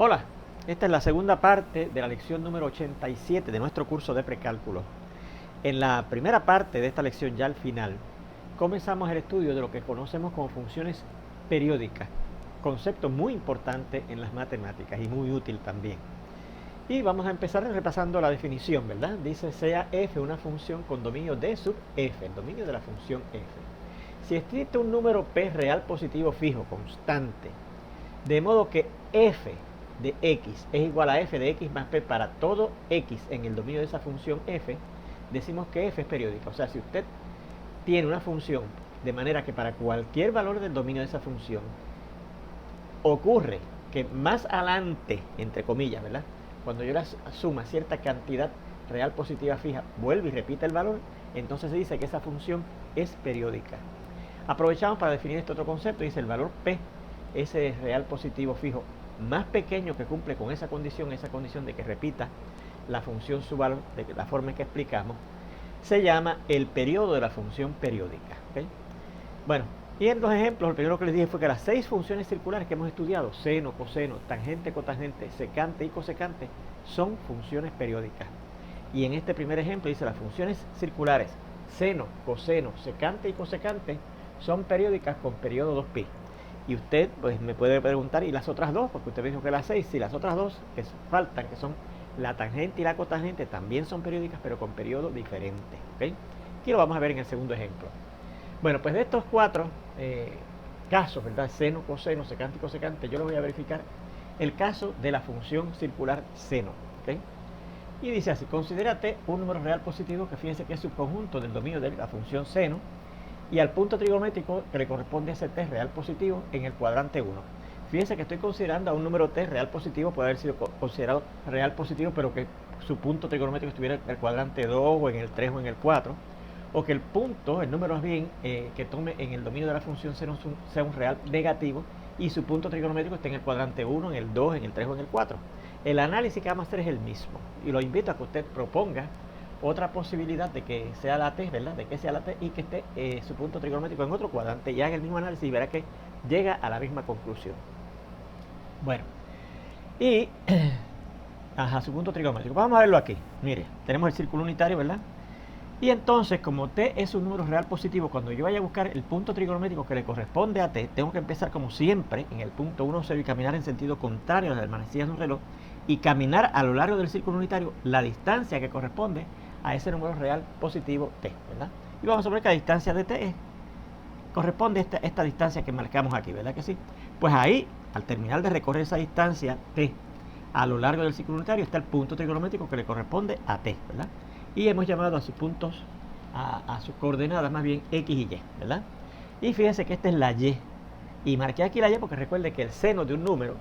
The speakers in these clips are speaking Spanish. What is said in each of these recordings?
Hola, esta es la segunda parte de la lección número 87 de nuestro curso de precálculo. En la primera parte de esta lección, ya al final, comenzamos el estudio de lo que conocemos como funciones periódicas, concepto muy importante en las matemáticas y muy útil también. Y vamos a empezar repasando la definición, ¿verdad? Dice, sea f una función con dominio de sub f, el dominio de la función f. Si existe un número p real positivo fijo, constante, de modo que f de x es igual a f de x más p para todo x en el dominio de esa función f, decimos que f es periódica. O sea, si usted tiene una función de manera que para cualquier valor del dominio de esa función ocurre que más adelante, entre comillas, ¿verdad?, cuando yo la suma cierta cantidad real positiva fija, vuelve y repite el valor, entonces se dice que esa función es periódica. Aprovechamos para definir este otro concepto. Dice el valor p, ese real positivo fijo más pequeño que cumple con esa condición de que repita la función su valor de la forma en que explicamos, se llama el periodo de la función periódica. ¿Okay? Bueno, y en los ejemplos, el primero que les dije fue que las 6 funciones circulares que hemos estudiado, seno, coseno, tangente, cotangente, secante y cosecante, son funciones periódicas. Y en este primer ejemplo dice las funciones circulares, seno, coseno, secante y cosecante, son periódicas con periodo 2pi. Y usted pues me puede preguntar, ¿y las otras dos? Porque usted me dijo que las 6, sí, las otras dos que faltan, que son la tangente y la cotangente, también son periódicas, pero con periodo diferente. ¿Okay? Aquí lo vamos a ver en el segundo ejemplo. Bueno, pues de estos 4 casos, ¿verdad? Seno, coseno, secante y cosecante, yo lo voy a verificar el caso de la función circular seno. ¿Okay? Y dice así, considérate un número real positivo que fíjense que es subconjunto del dominio de la función seno y al punto trigonométrico que le corresponde a ese t real positivo en el cuadrante 1. Fíjense que estoy considerando a un número t real positivo, puede haber sido considerado real positivo, pero que su punto trigonométrico estuviera en el cuadrante 2 o en el 3 o en el 4, o que el punto, el número más bien, que tome en el dominio de la función seno sea un real negativo y su punto trigonométrico esté en el cuadrante 1, en el 2, en el 3 o en el 4. El análisis que vamos a hacer es el mismo y lo invito a que usted proponga otra posibilidad de que sea la t, ¿verdad? De que sea la t y que esté su punto trigonométrico en otro cuadrante y haga el mismo análisis y verá que llega a la misma conclusión. Bueno, y su punto trigonométrico. Vamos a verlo aquí. Mire, tenemos el círculo unitario, ¿verdad? Y entonces, como t es un número real positivo, cuando yo vaya a buscar el punto trigonométrico que le corresponde a t, tengo que empezar como siempre en el punto 1, 0 y caminar en sentido contrario a las manecillas de un reloj y caminar a lo largo del círculo unitario la distancia que corresponde a ese número real positivo t, ¿verdad? Y vamos a ver que la distancia de t corresponde a esta distancia que marcamos aquí, ¿verdad que sí? Pues ahí, al terminar de recorrer esa distancia t a lo largo del círculo unitario, está el punto trigonométrico que le corresponde a t, ¿verdad? Y hemos llamado a sus puntos, a sus coordenadas más bien x y y, ¿verdad? Y fíjense que esta es la y. Y marqué aquí la y porque recuerde que el seno de un número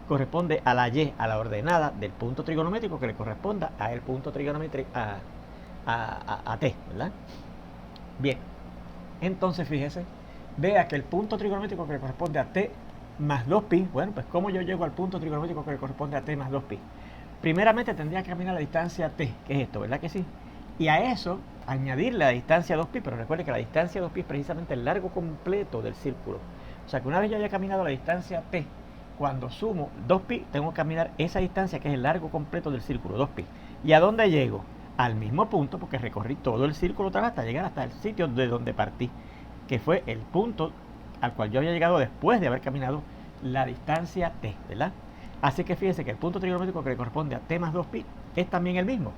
corresponde a la y, a la ordenada del punto trigonométrico que le corresponda a el punto trigonométrico a t, ¿verdad? Bien, entonces fíjese, vea que el punto trigonométrico que le corresponde a t más 2pi, bueno, pues ¿cómo yo llego al punto trigonométrico que le corresponde a t más 2pi? Primeramente tendría que caminar la distancia t, que es esto, ¿verdad que sí? Y a eso añadirle la distancia 2pi, pero recuerde que la distancia 2pi es precisamente el largo completo del círculo. O sea que una vez yo haya caminado la distancia t, cuando sumo 2pi, tengo que caminar esa distancia que es el largo completo del círculo, 2pi. ¿Y a dónde llego? Al mismo punto, porque recorrí todo el círculo otra vez hasta llegar hasta el sitio de donde partí, que fue el punto al cual yo había llegado después de haber caminado la distancia t, ¿verdad? Así que fíjense que el punto trigonométrico que le corresponde a t más 2pi es también el mismo.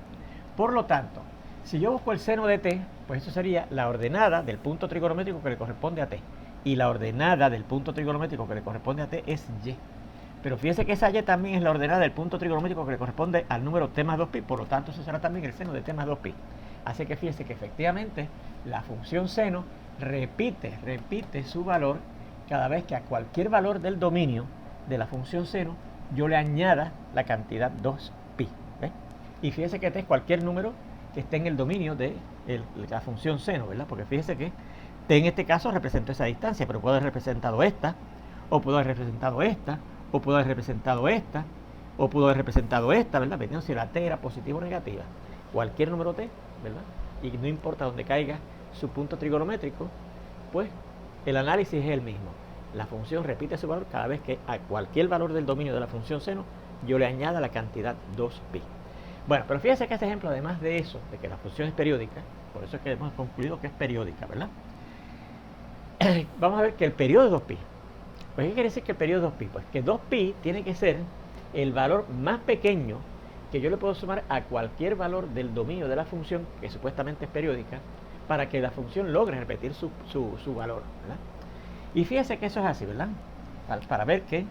Por lo tanto, si yo busco el seno de t, pues eso sería la ordenada del punto trigonométrico que le corresponde a t. Y la ordenada del punto trigonométrico que le corresponde a t es y. Pero fíjense que esa y también es la ordenada del punto trigonométrico que le corresponde al número t más 2pi. Por lo tanto, eso será también el seno de t más 2pi. Así que fíjense que efectivamente la función seno repite su valor cada vez que a cualquier valor del dominio de la función seno yo le añada la cantidad 2pi. ¿Ves? Y fíjese que este es cualquier número que esté en el dominio de la función seno, ¿verdad? Porque fíjese que t en este caso representó esa distancia, pero puede haber representado esta, o pudo haber representado esta, o pudo haber representado esta, o pudo haber representado esta, ¿verdad? Dependiendo si la t era positiva o negativa. Cualquier número t, ¿verdad? Y no importa dónde caiga su punto trigonométrico, pues el análisis es el mismo. la función repite su valor cada vez que a cualquier valor del dominio de la función seno yo le añada la cantidad 2pi. Bueno, pero fíjense que este ejemplo, además de eso, de que la función es periódica, por eso es que hemos concluido que es periódica, ¿verdad? Vamos a ver que el periodo es 2pi. Pues, ¿qué quiere decir que el periodo es 2pi? Pues que 2pi tiene que ser el valor más pequeño que yo le puedo sumar a cualquier valor del dominio de la función, que supuestamente es periódica, para que la función logre repetir su valor, ¿verdad? Y fíjense que eso es así, ¿verdad? Para ver que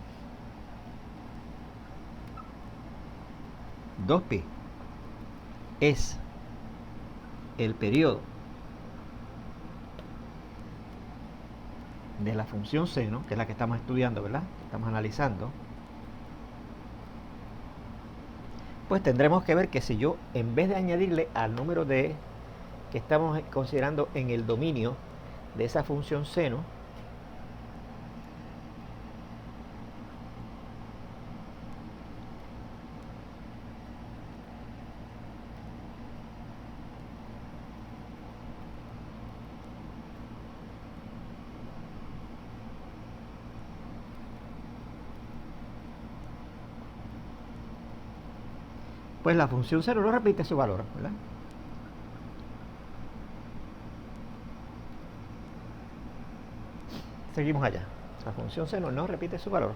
2pi es el periodo de la función seno, que es la que estamos estudiando, ¿verdad? Que estamos analizando. Pues tendremos que ver que si yo, en vez de añadirle al número de que estamos considerando en el dominio de esa función seno, pues la función seno no repite su valor, ¿verdad? Seguimos allá. La función seno no repite su valor.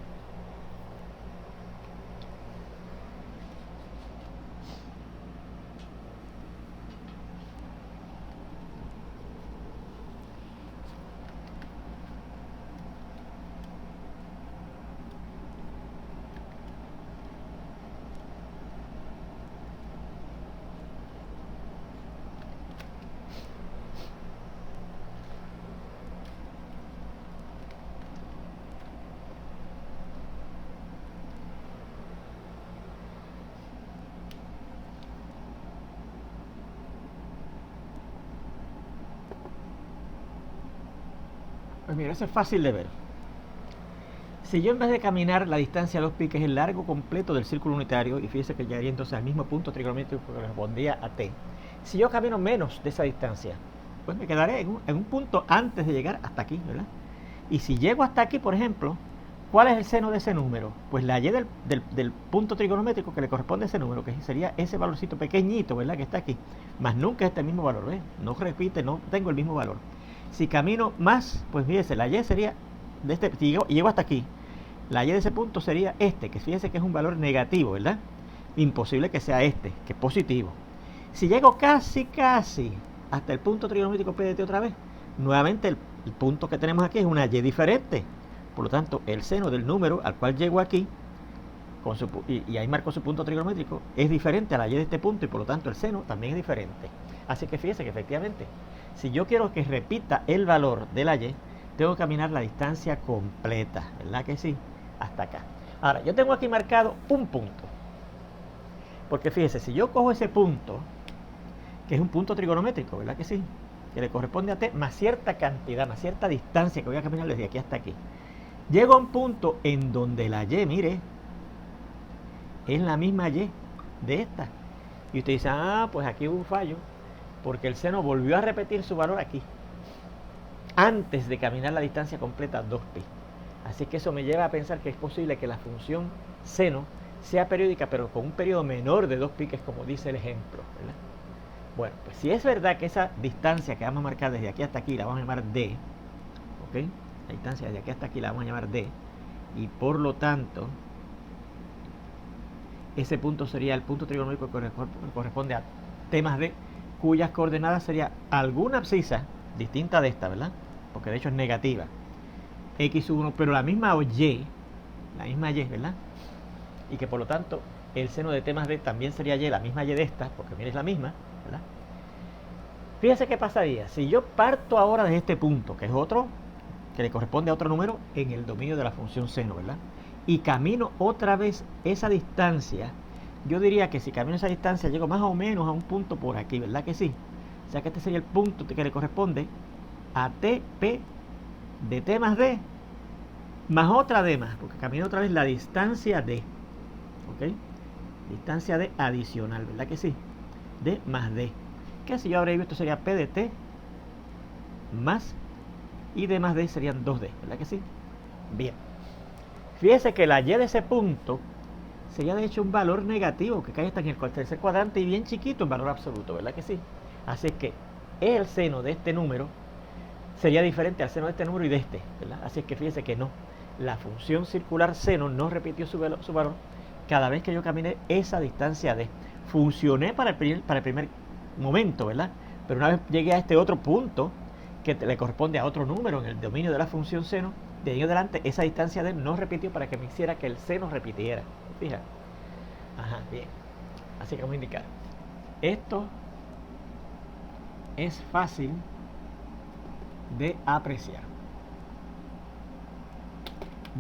Pues mira, eso es fácil de ver. Si yo, en vez de caminar la distancia 2pi, que es el largo completo del círculo unitario, y fíjese que llegaría entonces al mismo punto trigonométrico que correspondía a t, si yo camino menos de esa distancia, pues me quedaré en un punto antes de llegar hasta aquí, ¿verdad? Y si llego hasta aquí, por ejemplo, ¿cuál es el seno de ese número? Pues la y del punto trigonométrico que le corresponde a ese número, que sería ese valorcito pequeñito, ¿verdad? Que está aquí. Más nunca es este mismo valor, ¿ves? No repite, no tengo el mismo valor. Si camino más, pues fíjese, la y sería de este, si llego hasta aquí, la y de ese punto sería este, que fíjese que es un valor negativo, ¿verdad? Imposible que sea este, que es positivo. Si llego casi hasta el punto trigonométrico P de t otra vez, nuevamente el punto que tenemos aquí es una y diferente. Por lo tanto, el seno del número al cual llego aquí, y ahí marco su punto trigonométrico, es diferente a la y de este punto, y por lo tanto el seno también es diferente. Así que fíjese que efectivamente, si yo quiero que repita el valor de la y, tengo que caminar la distancia completa, ¿verdad que sí? Hasta acá. Ahora, yo tengo aquí marcado un punto. Porque fíjese, si yo cojo ese punto, que es un punto trigonométrico, ¿verdad que sí? Que le corresponde a t más cierta cantidad, más cierta distancia que voy a caminar desde aquí hasta aquí. Llego a un punto en donde la y, mire, es la misma y de esta. Y usted dice, pues aquí hubo un fallo, porque el seno volvió a repetir su valor aquí, antes de caminar la distancia completa 2pi. Así que eso me lleva a pensar que es posible que la función seno sea periódica, pero con un periodo menor de 2pi, que es como dice el ejemplo, ¿verdad? Bueno, pues si es verdad que esa distancia que vamos a marcar desde aquí hasta aquí la vamos a llamar d, ¿ok? La distancia desde aquí hasta aquí la vamos a llamar d, y por lo tanto ese punto sería el punto trigonométrico que corresponde a t más d, cuyas coordenadas sería alguna abscisa distinta de esta, ¿verdad? Porque de hecho es negativa, x1, pero la misma y, ¿verdad? Y que por lo tanto el seno de t más d también sería y, la misma y de esta, porque mira, es la misma, ¿verdad? Fíjense qué pasaría si yo parto ahora de este punto, que es otro, que le corresponde a otro número en el dominio de la función seno, ¿verdad? Y camino otra vez esa distancia. Yo diría que si camino esa distancia llego más o menos a un punto por aquí, ¿verdad que sí? O sea que este sería el punto que le corresponde a tp de t más d más otra d más, porque camino otra vez la distancia d, ¿ok? Distancia d adicional, ¿verdad que sí? D más d, que si yo abrevio esto sería p de t más, y d más d serían 2d, ¿verdad que sí? Bien, fíjese que la y de ese punto sería de hecho un valor negativo que cae hasta en el tercer cuadrante y bien chiquito en valor absoluto, ¿verdad que sí? Así que el seno de este número sería diferente al seno de este número y de este, ¿verdad? Así que fíjese que no, la función circular seno no repitió su valor cada vez que yo caminé esa distancia d. Funcioné para el primer momento, ¿verdad? Pero una vez llegué a este otro punto que le corresponde a otro número en el dominio de la función seno, de ahí en adelante esa distancia d no repitió para que me hiciera que el seno repitiera. Fija. Ajá, bien. Así que vamos a indicar. Esto es fácil de apreciar.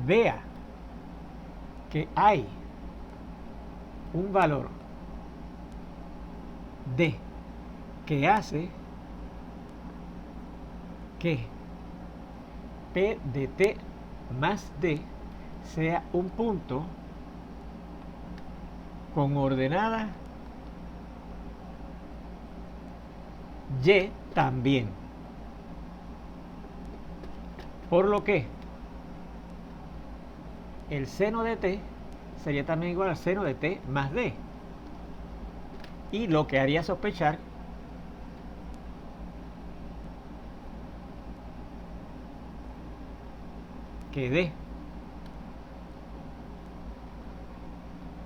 Vea que hay un valor d que hace que P de t más d sea un punto con ordenada y también. Por lo que el seno de t sería también igual al seno de t más d. Y lo que haría sospechar que d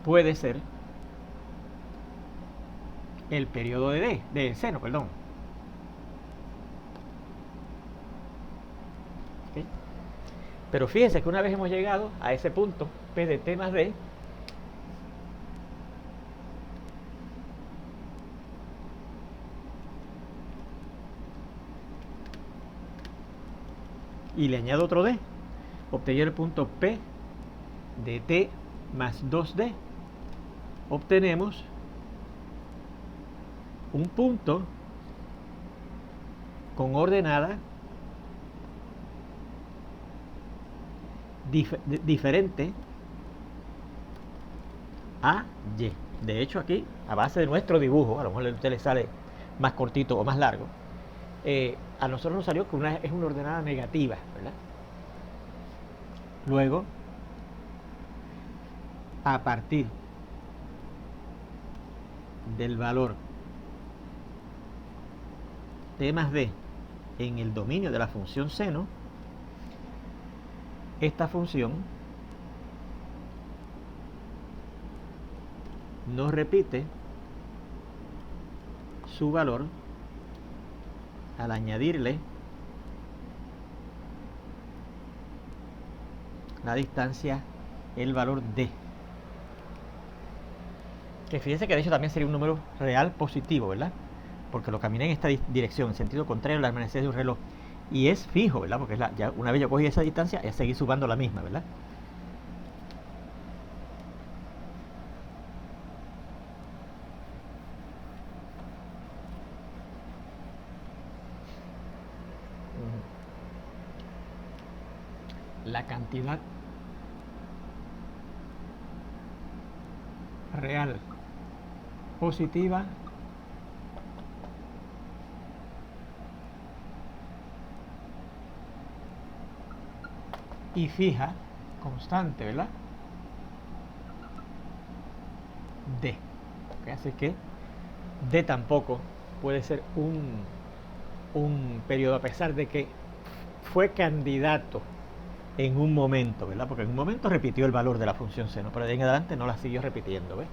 puede ser el periodo de seno, perdón. ¿Okay? Pero fíjense que una vez hemos llegado a ese punto, P de t más d, y le añado otro d, obtenía el punto P de t más 2d, obtenemos un punto con ordenada diferente a y. De hecho aquí, a base de nuestro dibujo, a lo mejor a usted le sale más cortito o más largo, a nosotros nos salió que es una ordenada negativa, ¿verdad? Luego, a partir del valor t más d en el dominio de la función seno, esta función no repite su valor al añadirle la distancia, el valor d. Que fíjense que de hecho también sería un número real positivo, ¿verdad? Porque lo caminé en esta dirección, en sentido contrario a la permanencia de un reloj. Y es fijo, ¿verdad? Porque ya una vez yo cogí esa distancia, es seguir sumando la misma, ¿verdad? La cantidad real positiva y fija, constante, ¿verdad? D. ¿Okay? Así que D tampoco puede ser un periodo, a pesar de que fue candidato en un momento, ¿verdad? Porque en un momento repitió el valor de la función seno, pero de ahí en adelante no la siguió repitiendo, ¿ves?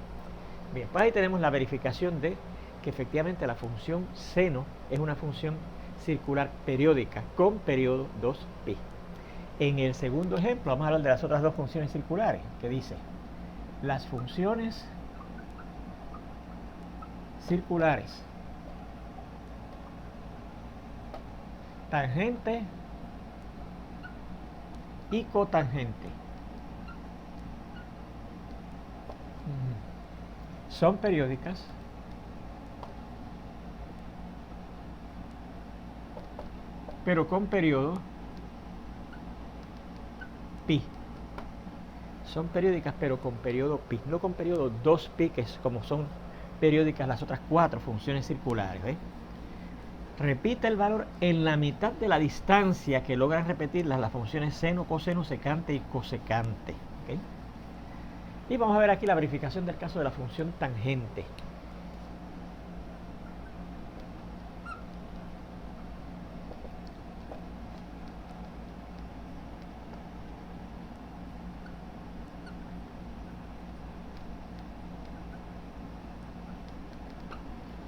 Bien, pues ahí tenemos la verificación de que efectivamente la función seno es una función circular periódica con periodo 2pi. En el segundo ejemplo vamos a hablar de las otras dos funciones circulares, que dice: las funciones circulares tangente y cotangente son periódicas pero con periodo pi. Son periódicas pero con periodo pi, no con periodo 2pi, que es como son periódicas las otras cuatro funciones circulares, ¿ves? repite el valor en la mitad de la distancia que logran repetirlas las funciones seno, coseno, secante y cosecante. ¿Okay? Y vamos a ver aquí la verificación del caso de la función tangente.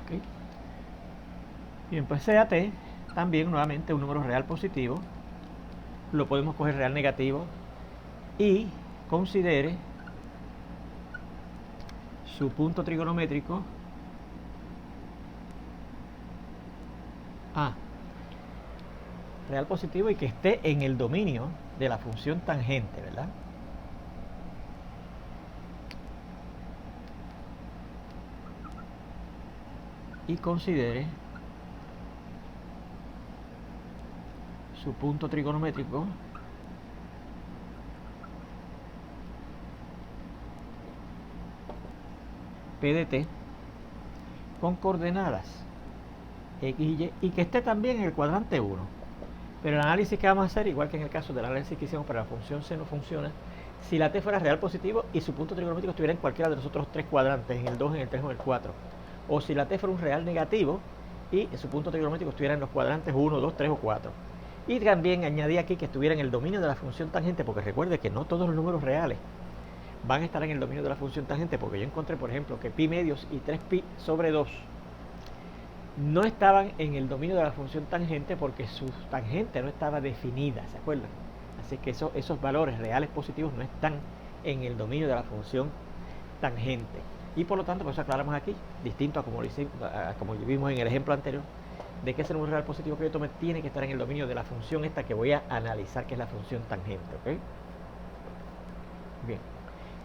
¿Okay? Bien, pues CAT también nuevamente un número real positivo. Lo podemos coger real negativo y considere su punto trigonométrico A real positivo y que esté en el dominio de la función tangente, ¿verdad? Y considere su punto trigonométrico P de t con coordenadas X y Y que esté también en el cuadrante 1. Pero el análisis que vamos a hacer, igual que en el caso del análisis que hicimos para la función seno, funciona si la t fuera real positivo y su punto trigonométrico estuviera en cualquiera de los otros tres cuadrantes, en el 2, en el 3 o en el 4. O si la t fuera un real negativo y su punto trigonométrico estuviera en los cuadrantes 1, 2, 3 o 4. Y también añadí aquí que estuviera en el dominio de la función tangente, porque recuerde que no todos los números reales van a estar en el dominio de la función tangente, porque yo encontré, por ejemplo, que pi medios y 3pi sobre 2 no estaban en el dominio de la función tangente porque su tangente no estaba definida, ¿se acuerdan? Así que esos valores reales positivos no están en el dominio de la función tangente. Y por lo tanto, pues aclaramos aquí, distinto a como vimos en el ejemplo anterior, de que ese número real positivo que yo tomé tiene que estar en el dominio de la función esta que voy a analizar, que es la función tangente, ¿ok? Bien.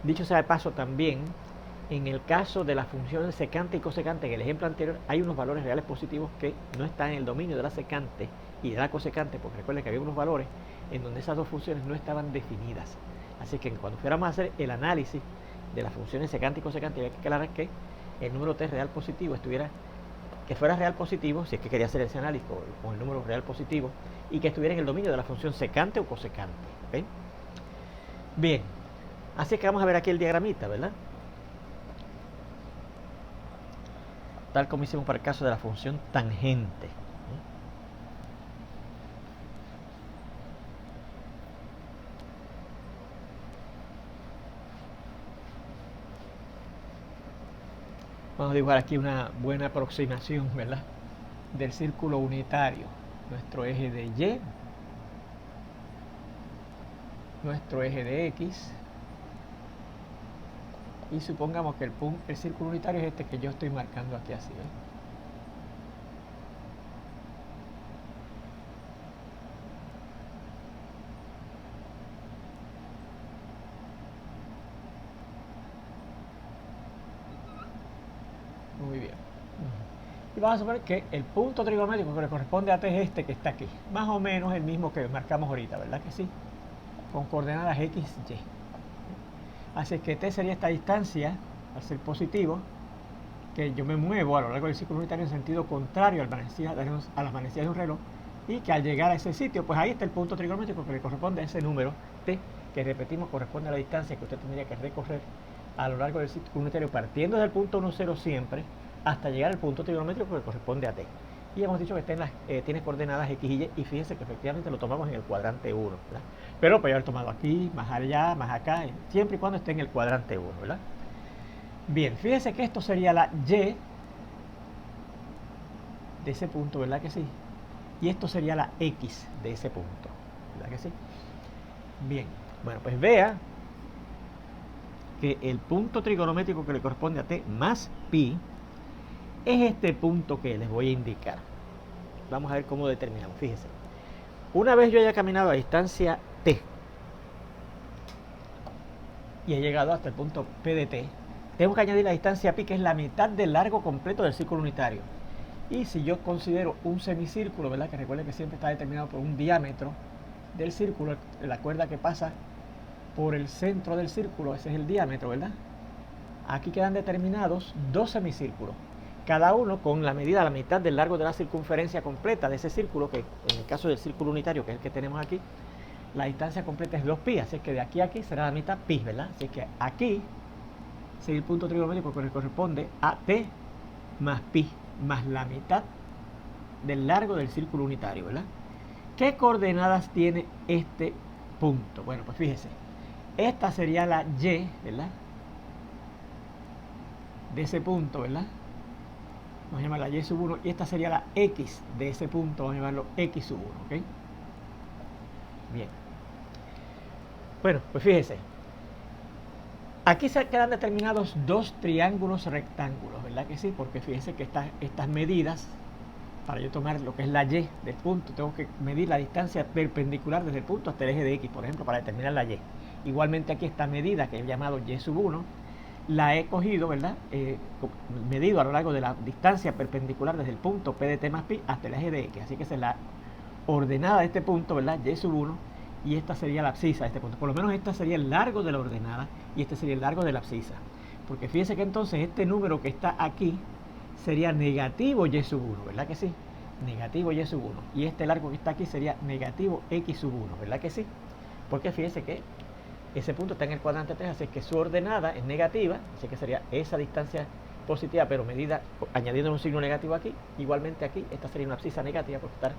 Dicho sea de paso, también en el caso de las funciones secante y cosecante, en el ejemplo anterior, hay unos valores reales positivos que no están en el dominio de la secante y de la cosecante, porque recuerden que había unos valores en donde esas dos funciones no estaban definidas. Así que cuando fuéramos a hacer el análisis de las funciones secante y cosecante, había que aclarar que el número t real positivo fuera real positivo, si es que quería hacer ese análisis con el número real positivo, y que estuviera en el dominio de la función secante o cosecante. ¿Okay? Bien, así que vamos a ver aquí el diagramita, ¿verdad? Tal como hicimos para el caso de la función tangente. Vamos a dibujar aquí una buena aproximación, ¿verdad? Del círculo unitario. Nuestro eje de Y, nuestro eje de X, y supongamos que el círculo unitario es este que yo estoy marcando aquí así, ¿eh? Muy bien. Y vamos a suponer que el punto trigonométrico que le corresponde a T es este que está aquí. Más o menos el mismo que marcamos ahorita, ¿verdad que sí? Con coordenadas X, Y. Así que T sería esta distancia, al ser positivo, que yo me muevo a lo largo del círculo unitario en sentido contrario a las manecillas de un reloj, y que al llegar a ese sitio, pues ahí está el punto trigonométrico que le corresponde a ese número T, que repetimos corresponde a la distancia que usted tendría que recorrer a lo largo del círculo unitario, partiendo del punto 1, 0 siempre, hasta llegar al punto trigonométrico que corresponde a T. Y hemos dicho que tiene coordenadas X y Y, y fíjense que efectivamente lo tomamos en el cuadrante 1, ¿verdad? Pero puede haber tomado aquí, más allá, más acá, siempre y cuando esté en el cuadrante 1, ¿verdad? Bien, fíjense que esto sería la Y de ese punto, ¿verdad que sí? Y esto sería la X de ese punto, ¿verdad que sí? Bien, bueno, pues vea que el punto trigonométrico que le corresponde a T más pi es este punto que les voy a indicar. Vamos a ver cómo determinamos, fíjense. Una vez yo haya caminado a distancia T y he llegado hasta el punto P de T, tengo que añadir la distancia pi, que es la mitad del largo completo del círculo unitario. Y si yo considero un semicírculo, ¿verdad? Que recuerden que siempre está determinado por un diámetro del círculo, la cuerda que pasa por el centro del círculo, ese es el diámetro, ¿verdad? Aquí quedan determinados dos semicírculos. cada uno con la medida, la mitad del largo de la circunferencia completa de ese círculo, que en el caso del círculo unitario, que es el que tenemos aquí, la distancia completa es 2pi, así que de aquí a aquí será la mitad pi, ¿verdad? Así que aquí sería el punto trigonométrico que le corresponde a t más pi, más la mitad del largo del círculo unitario, ¿verdad? ¿Qué coordenadas tiene este punto? Bueno, pues fíjese, esta sería la y, ¿verdad? De ese punto, ¿verdad? Vamos a llamarla y sub 1, y esta sería la x de ese punto, vamos a llamarlo x sub 1, ¿ok? Bien. Bueno, pues fíjese, aquí se quedan determinados dos triángulos rectángulos, ¿verdad que sí? Porque fíjese que estas medidas, para yo tomar lo que es la y del punto, tengo que medir la distancia perpendicular desde el punto hasta el eje de x, por ejemplo, para determinar la y. Igualmente aquí esta medida que he llamado y sub 1, la he cogido, ¿verdad? Medido a lo largo de la distancia perpendicular desde el punto P de t más pi hasta el eje de x. Así que esa es la ordenada de este punto, ¿verdad? Y sub 1, y esta sería la abscisa de este punto. Por lo menos esta sería el largo de la ordenada y este sería el largo de la abscisa. Porque fíjense que entonces este número que está aquí sería negativo y sub 1, ¿verdad que sí? Negativo y sub 1. Y este largo que está aquí sería negativo x sub 1, ¿verdad que sí? Porque fíjense que ese punto está en el cuadrante 3, así que su ordenada es negativa, así que sería esa distancia positiva, pero medida añadiendo un signo negativo aquí. Igualmente aquí, esta sería una abscisa negativa por estar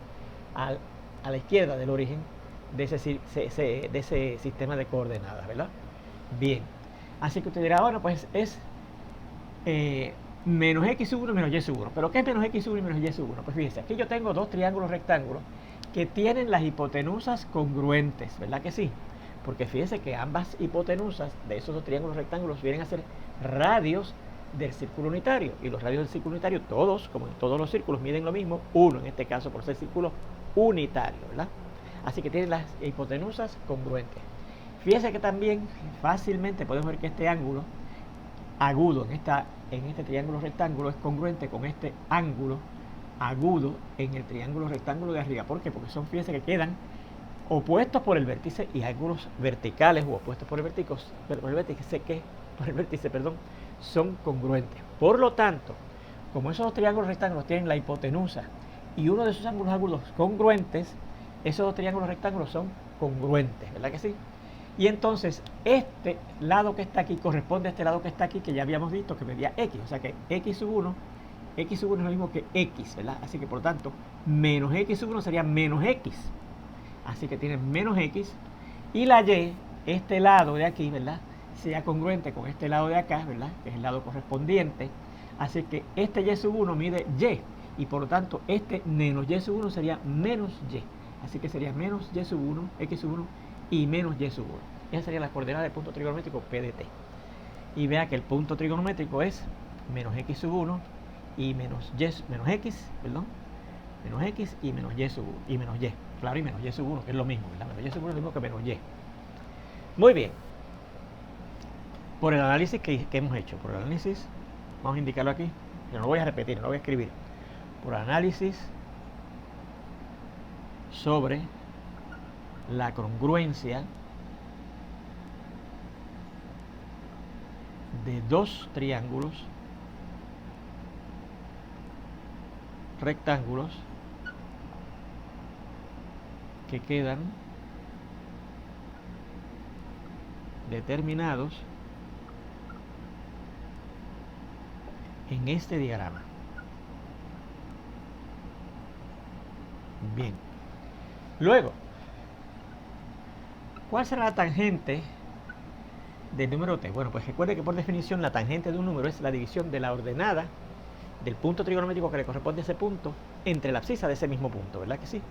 a la izquierda del origen de ese sistema de coordenadas, ¿verdad? Bien, así que usted dirá, bueno, pues es menos x sub 1 menos y sub 1. ¿Pero qué es menos x sub 1 y menos y sub 1? Pues fíjense, aquí yo tengo dos triángulos rectángulos que tienen las hipotenusas congruentes, ¿verdad que sí? Porque fíjense que ambas hipotenusas de esos dos triángulos rectángulos vienen a ser radios del círculo unitario. Y los radios del círculo unitario, todos, como en todos los círculos, miden lo mismo, 1 en este caso por ser círculo unitario, ¿verdad? Así que tienen las hipotenusas congruentes. Fíjense que también fácilmente podemos ver que este ángulo agudo en este triángulo rectángulo es congruente con este ángulo agudo en el triángulo rectángulo de arriba. ¿Por qué? Porque son, fíjense que quedan opuestos por el vértice y ángulos verticales o opuestos por el vértice, son congruentes. Por lo tanto, como esos dos triángulos rectángulos tienen la hipotenusa y uno de esos ángulos agudos congruentes, esos dos triángulos rectángulos son congruentes, ¿verdad que sí? Y entonces este lado que está aquí corresponde a este lado que está aquí, que ya habíamos visto que medía x, o sea que x sub 1 es lo mismo que x, ¿verdad? Así que por tanto, menos x sub 1 sería menos x. Así que tiene menos x, y la y, este lado de aquí, ¿verdad?, sea congruente con este lado de acá, ¿verdad?, que es el lado correspondiente. Así que este y sub 1 mide y por lo tanto este menos y sub 1 sería menos y. Así que sería menos y sub 1, x sub 1 y menos y sub 1. Esa sería la coordenada del punto trigonométrico P de t. Y vea que el punto trigonométrico es menos x sub 1 y menos x, menos x y menos y sub 1 y menos y. Claro, y menos y sub 1, que es lo mismo, ¿verdad? Menos y sub 1 es lo mismo que menos y. Muy bien. Por el análisis que hemos hecho, vamos a indicarlo aquí. Yo no lo voy a repetir, no lo voy a escribir. Por análisis sobre la congruencia de dos triángulos rectángulos que quedan determinados en este diagrama. Bien. Luego, ¿cuál será la tangente del número t? Bueno, pues recuerde que por definición la tangente de un número es la división de la ordenada del punto trigonométrico que le corresponde a ese punto entre la abscisa de ese mismo punto, ¿verdad que sí?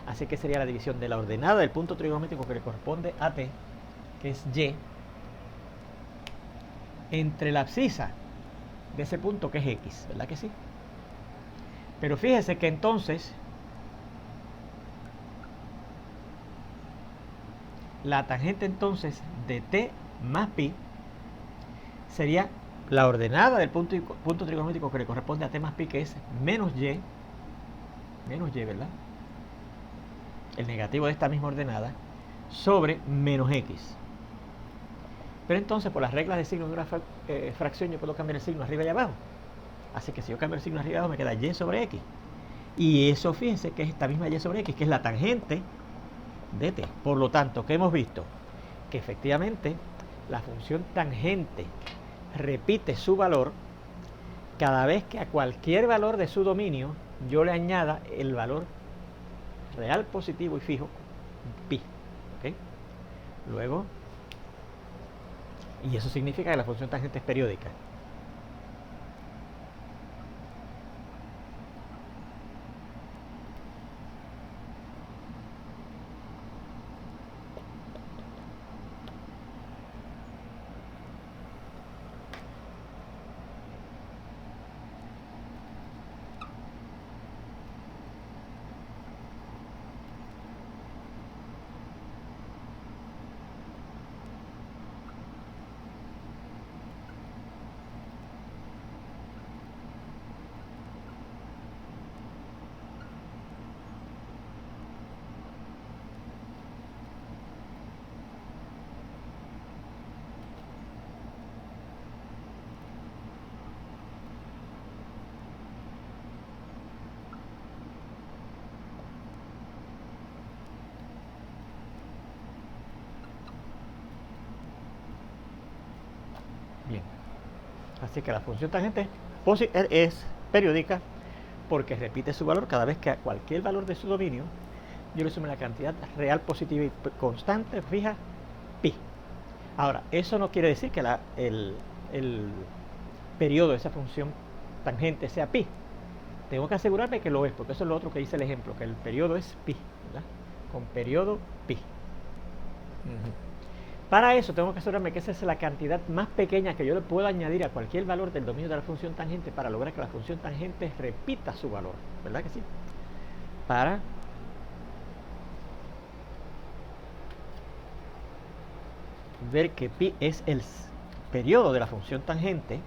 Así que sería la división de la ordenada del punto trigonométrico que le corresponde a t, que es y, entre la abscisa de ese punto que es x, ¿verdad que sí? Pero fíjese que entonces la tangente entonces de t más pi sería la ordenada del punto trigonométrico que le corresponde a t más pi, que es menos y, ¿verdad? El negativo de esta misma ordenada sobre menos x. Pero entonces, por las reglas de signo de una fracción, yo puedo cambiar el signo arriba y abajo. Así que si yo cambio el signo arriba y abajo me queda y sobre x. Y eso, fíjense que es esta misma y sobre x, que es la tangente de t. Por lo tanto, ¿qué hemos visto? Que efectivamente la función tangente repite su valor cada vez que a cualquier valor de su dominio yo le añada el valor real positivo y fijo pi. ¿Okay? Luego, y eso significa que la función tangente es periódica. Bien. Así que la función tangente es periódica porque repite su valor cada vez que a cualquier valor de su dominio yo le sumo la cantidad real positiva y constante fija pi. Ahora, eso no quiere decir que el periodo de esa función tangente sea pi. Tengo que asegurarme que lo es, porque eso es lo otro que dice el ejemplo, que el periodo es pi, ¿verdad? Con periodo pi. Para eso tengo que asegurarme que esa es la cantidad más pequeña que yo le puedo añadir a cualquier valor del dominio de la función tangente para lograr que la función tangente repita su valor, ¿verdad que sí? Para ver que pi es el periodo de la función tangente,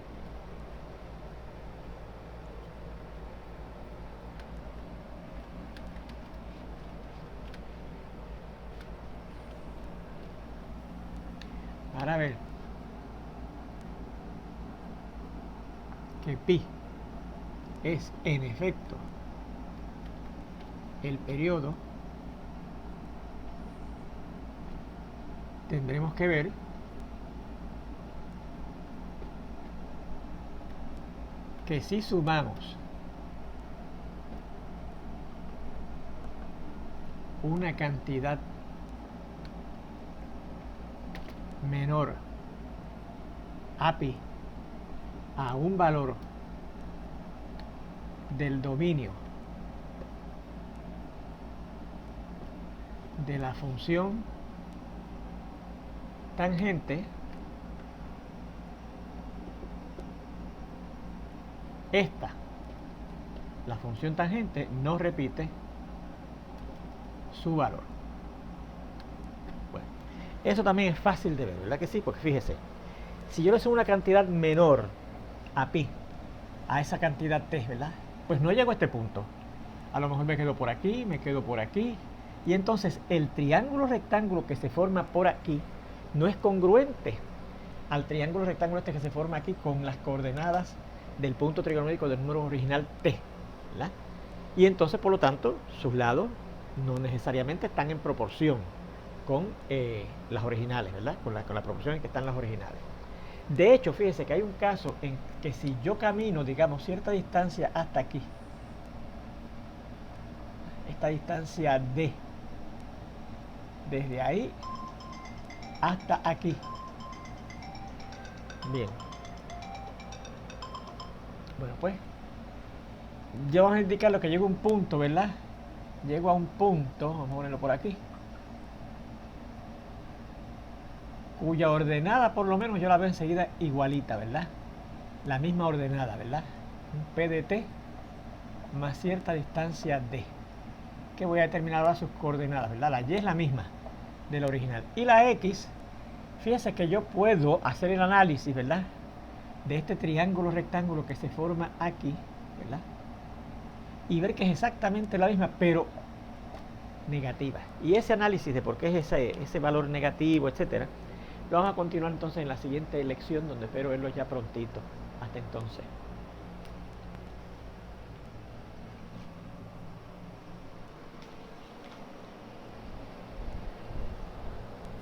para ver que pi es en efecto el periodo, tendremos que ver que si sumamos una cantidad menor a pi a un valor del dominio de la función tangente, la función tangente no repite su valor. Bueno, eso también es fácil de ver, ¿verdad que sí? Porque fíjese, si yo le sumo una cantidad menor a pi, a esa cantidad t, ¿verdad? Pues no llego a este punto. A lo mejor me quedo por aquí, me quedo por aquí. Y entonces el triángulo rectángulo que se forma por aquí no es congruente al triángulo rectángulo este que se forma aquí con las coordenadas del punto trigonométrico del número original t, ¿verdad? Y entonces, por lo tanto, sus lados no necesariamente están en proporción con las originales, ¿verdad? Con la proporción en que están las originales. De hecho, fíjese que hay un caso en que si yo camino, digamos, cierta distancia hasta aquí, esta distancia d, desde ahí hasta aquí. Bien. Bueno, pues, yo vamos a indicar lo que llego a un punto, ¿verdad? Llego a un punto, vamos a ponerlo por aquí, cuya ordenada, por lo menos, yo la veo enseguida igualita, ¿verdad? La misma ordenada, ¿verdad? Un P de t más cierta distancia d, que voy a determinar ahora sus coordenadas, ¿verdad? La y es la misma de la original. Y la x, fíjense que yo puedo hacer el análisis, ¿verdad? De este triángulo rectángulo que se forma aquí, ¿verdad? Y ver que es exactamente la misma, pero negativa. Y ese análisis de por qué es ese valor negativo, etcétera, lo vamos a continuar entonces en la siguiente lección, donde espero verlo ya prontito. Hasta entonces.